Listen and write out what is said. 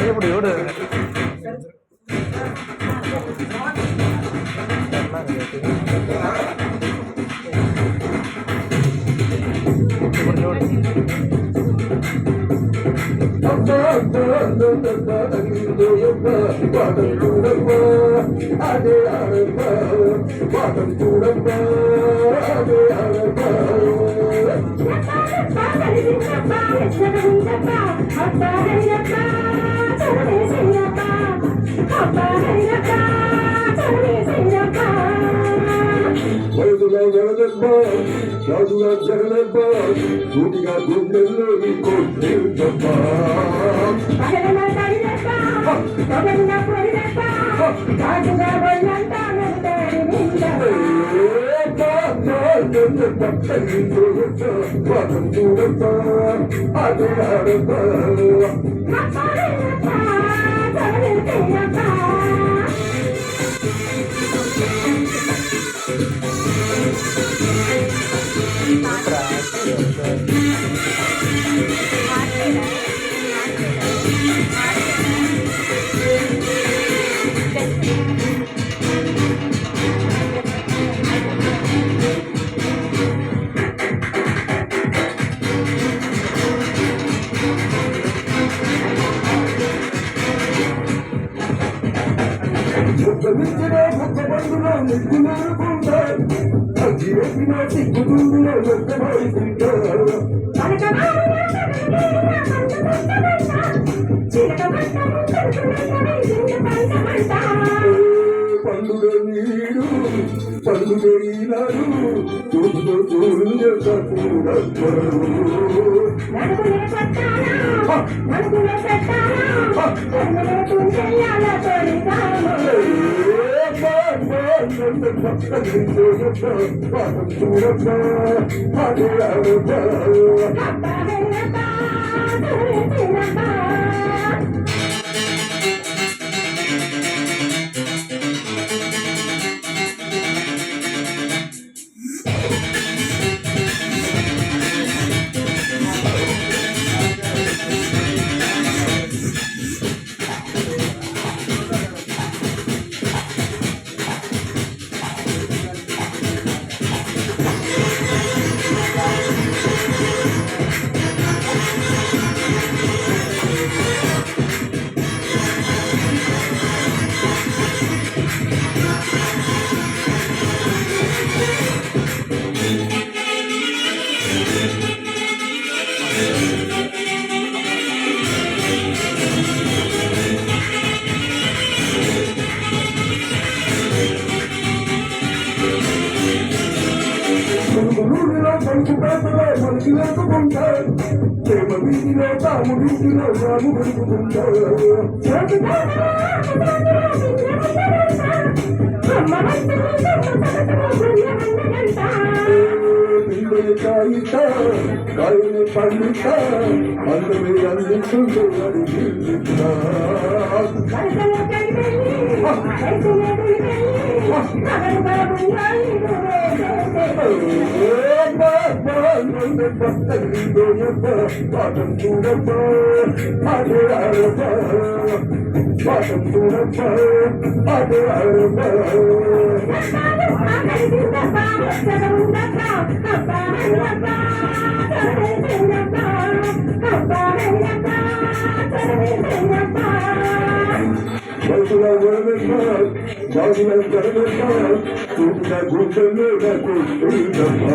ఇప్పుడు చూడు ఇప్పుడు చూడు అదే పాఠం చూడమ్మా అదే వయసుగా జగదబ్బ రాజుగా జగదబ్బ సూటిగా గుండెల్లో కొట్టేదబ్బ పాఠం చూడబ్బ అదే పండుగ నీడు పండుగ ఈనాడు చూపుతో మనకి లేకపోతారు ప్రేమ వీధిలో తాముడింటిలో రాము పెరుగుతుంటారు పిల్లలు కాయిత కాయని పండిత అందమే అందించుంటే పాఠం చూడప్ప అదే పాఠం చూడప్ప అదే వయసులో రాజుల జగదబ్బ చూపుగా గుండెల్లో కొట్టేదబ్బ